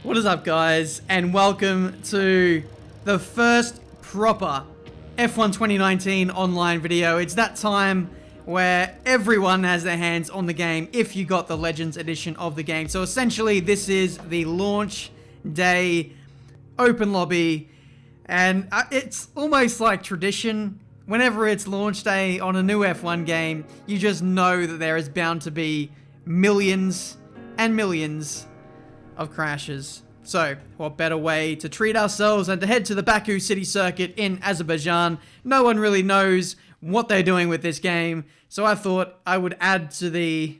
What is up, guys, and welcome to the first proper F1 2019 online video. It's that time where everyone has their hands on the game if you got the Legends edition of the game. So essentially, this is the launch day open lobby, and it's almost like tradition. Whenever it's launch day on a new F1 game, you just know that there is bound to be millions and millions of crashes. So, what better way to treat ourselves than to head to the Baku city circuit in Azerbaijan? No one really knows what they're doing with this game, so I thought I would add to the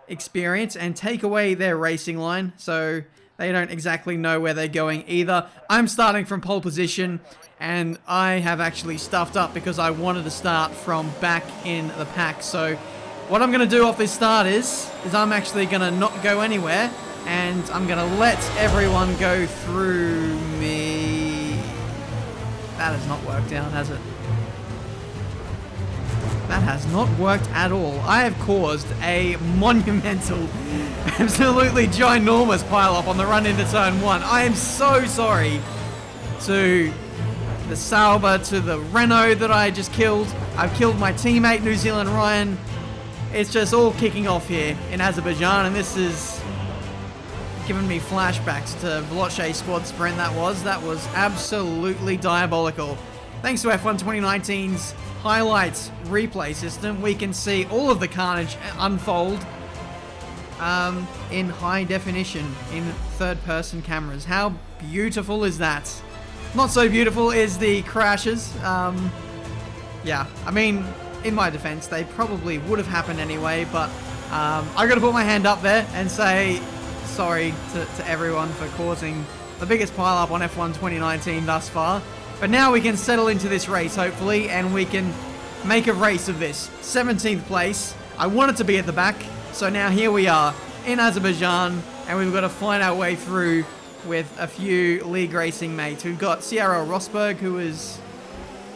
experience and take away their racing line, so they don't exactly know where they're going either. I'm starting from pole position, and I have actually stuffed up because I wanted to start from back in the pack. So, what I'm going to do off this start is I'm actually going to not go anywhere, and I'm going to let everyone go through me. That has not worked out, has it? That has not worked at all. I have caused a monumental, absolutely ginormous pileup on the run into turn 1. I am so sorry to the Sauber, to the Renault that I just killed. I've killed my teammate, New Zealand Ryan. It's just all kicking off here in Azerbaijan, and this is giving me flashbacks to Vloche Squad Sprint. That was absolutely diabolical. Thanks to F1 2019's highlights replay system, we can see all of the carnage unfold in high definition in third-person cameras. How beautiful is that? Not so beautiful is the crashes. Yeah, I mean, in my defense, they probably would have happened anyway, but I gotta put my hand up there and say sorry to everyone for causing the biggest pileup on F1 2019 thus far. But now we can settle into this race, hopefully, and we can make a race of this. 17th place. I wanted to be at the back, so now here we are in Azerbaijan, and we've got to find our way through with a few league racing mates. We've got Sierra Rosberg, who is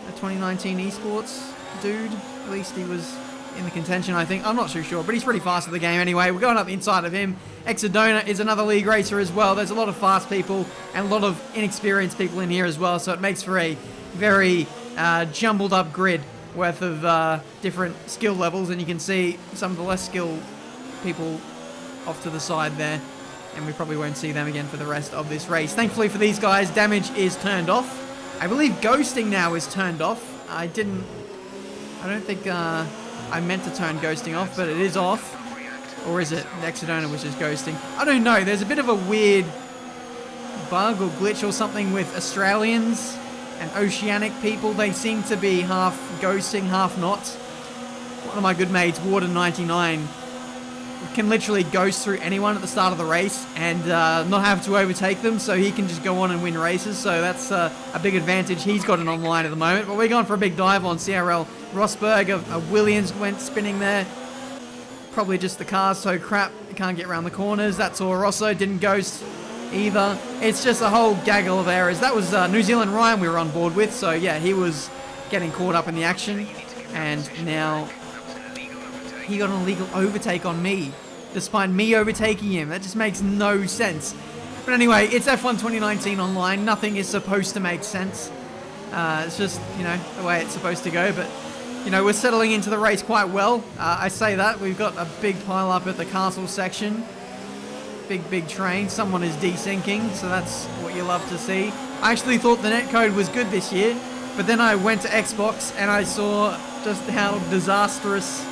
a 2019 esports dude. At least he was in the contention, I think. I'm not too sure, but he's pretty fast at the game anyway. We're going up the inside of him. Exodona is another league racer as well. There's a lot of fast people and a lot of inexperienced people in here as well, so it makes for a very jumbled up grid worth of different skill levels, and you can see some of the less skilled people off to the side there, and we probably won't see them again for the rest of this race. Thankfully for these guys, damage is turned off. I believe ghosting now is turned off. I don't think I meant to turn ghosting off, but it is off. Or is it Exodona was just ghosting? I don't know. There's a bit of a weird bug or glitch or something with Australians and oceanic people. They seem to be half ghosting, half not. One of my good mates, Warden99, can literally ghost through anyone at the start of the race and not have to overtake them, so he can just go on and win races. So that's a big advantage he's got in online at the moment. But we're going for a big dive on CRL Rosberg. A Williams went spinning there. Probably just the car's so crap you can't get around the corners. That's Toro Rosso didn't ghost either. It's just a whole gaggle of errors. That was New Zealand Ryan we were on board with, so yeah, he was getting caught up in the action, and now he got an illegal overtake on me, despite me overtaking him. That just makes no sense. But anyway, it's F1 2019 online. Nothing is supposed to make sense. It's just, you know, the way it's supposed to go, but you know, we're settling into the race quite well. I say that. We've got a big pile up at the castle section. Big train. Someone is desyncing, so that's what you love to see. I actually thought the netcode was good this year, but then I went to Xbox and I saw just how disastrous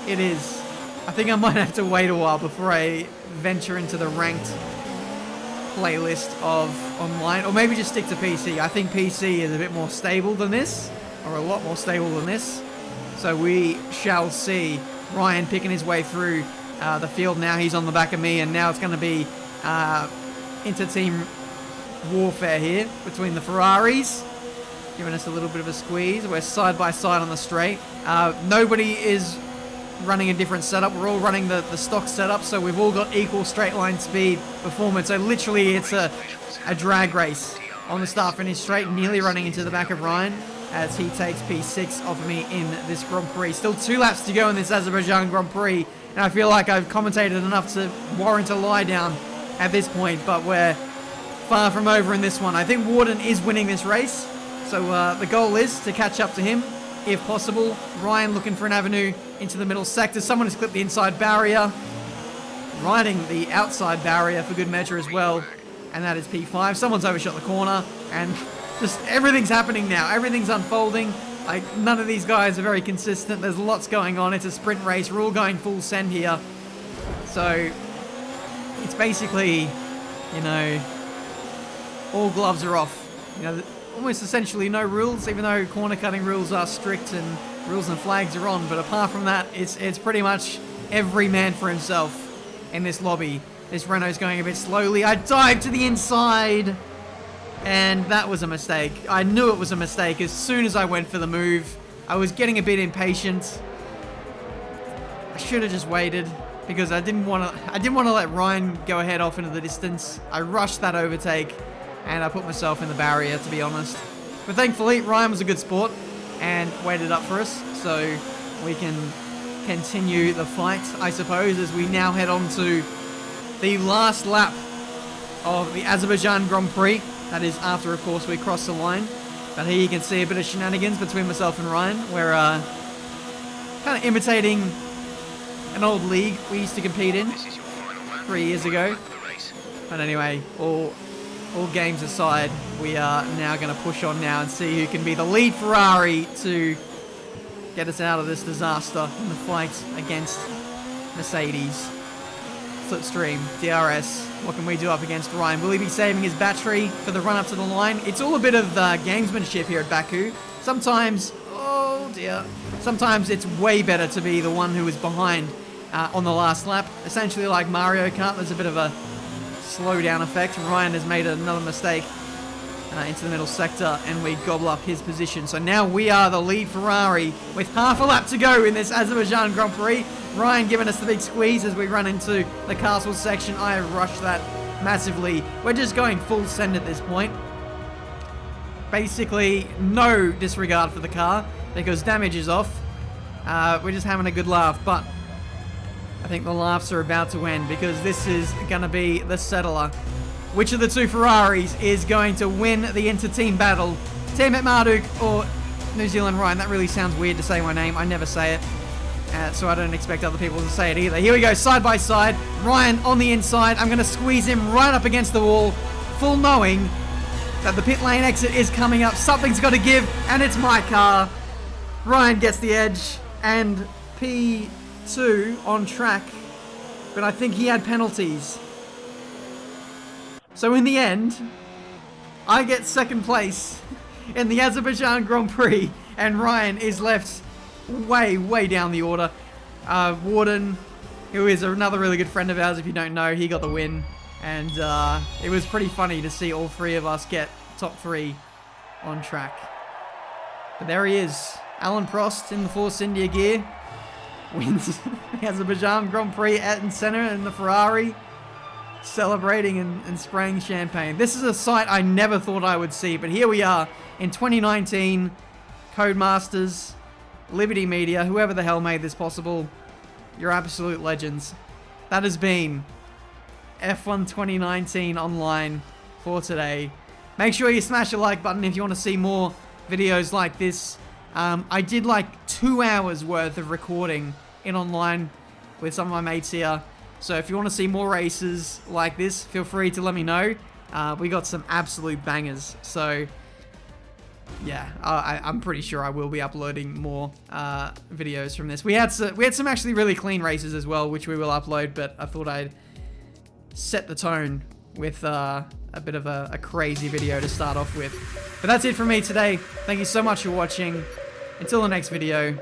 it is. I think I might have to wait a while before I venture into the ranked playlist of online, or maybe just stick to PC. I think PC is a bit more stable than this, or a lot more stable than this. So we shall see. Ryan picking his way through the field now. He's on the back of me, and now it's going to be inter-team warfare here between the Ferraris, giving us a little bit of a squeeze. We're side by side on the straight. Nobody is running a different setup. We're all running the stock setup, so we've all got equal straight line speed performance. So literally it's a drag race on the start-finish straight, nearly running into the back of Ryan as he takes P6 off of me in this Grand Prix. Still 2 laps to go in this Azerbaijan Grand Prix, and I feel like I've commentated enough to warrant a lie down at this point, but we're far from over in this one. I think Warden is winning this race. So the goal is to catch up to him, if possible. Ryan looking for an avenue into the middle sector. Someone has clipped the inside barrier. Riding the outside barrier for good measure as well. And that is P5. Someone's overshot the corner. And just everything's happening now. Everything's unfolding. Like, none of these guys are very consistent. There's lots going on. It's a sprint race. We're all going full send here. So it's basically, you know, all gloves are off. You know, almost essentially no rules, even though corner cutting rules are strict and rules and flags are on. But apart from that, it's pretty much every man for himself in this lobby. This Renault's going a bit slowly. I dived to the inside, and that was a mistake. I knew it was a mistake as soon as I went for the move. I was getting a bit impatient. I should have just waited because I didn't want to let Ryan go ahead off into the distance. I rushed that overtake, and I put myself in the barrier, to be honest. But thankfully, Ryan was a good sport and waited up for us, so we can continue the fight, I suppose, as we now head on to the last lap of the Azerbaijan Grand Prix. That is after, of course, we cross the line. But here you can see a bit of shenanigans between myself and Ryan. We're kind of imitating an old league we used to compete in 3 years ago. But anyway, all games aside, we are now going to push on now and see who can be the lead Ferrari to get us out of this disaster in the fight against Mercedes. Slipstream, DRS, what can we do up against Ryan? Will he be saving his battery for the run up to the line? It's all a bit of gamesmanship here at Baku. Sometimes, oh dear, sometimes it's way better to be the one who is behind on the last lap. Essentially like Mario Kart, there's a bit of a slowdown effect. Ryan has made another mistake into the middle sector, and we gobble up his position. So now we are the lead Ferrari with half a lap to go in this Azerbaijan Grand Prix. Ryan giving us the big squeeze as we run into the castle section. I rushed that massively. We're just going full send at this point. Basically, no disregard for the car because damage is off. We're just having a good laugh, but I think the laughs are about to end because this is going to be the settler. Which of the two Ferraris is going to win the inter-team battle? Tiametmarduk or New Zealand Ryan? That really sounds weird to say my name. I never say it. So I don't expect other people to say it either. Here we go, side by side. Ryan on the inside. I'm going to squeeze him right up against the wall, full knowing that the pit lane exit is coming up. Something's got to give, and it's my car. Ryan gets the edge, and P2 on track. But I think he had penalties. So in the end, I get second place in the Azerbaijan Grand Prix, and Ryan is left way down the order. Warden, who is another really good friend of ours, if you don't know, he got the win. And it was pretty funny to see all three of us get top 3 on track. But there he is. Alan Prost in the Force India gear wins the Azerbaijan Grand Prix at center in the Ferrari, celebrating and spraying champagne. This is a sight I never thought I would see, but here we are in 2019. Codemasters, Liberty Media, whoever the hell made this possible, you're absolute legends. That has been F1 2019 online for today. Make sure you smash the like button if you want to see more videos like this. I did like 2 hours worth of recording in online with some of my mates here. So if you want to see more races like this, feel free to let me know. We got some absolute bangers. So yeah, I'm pretty sure I will be uploading more videos from this. We had some actually really clean races as well, which we will upload. But I thought I'd set the tone with a bit of a crazy video to start off with. But that's it from me today. Thank you so much for watching. Until the next video,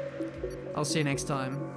I'll see you next time.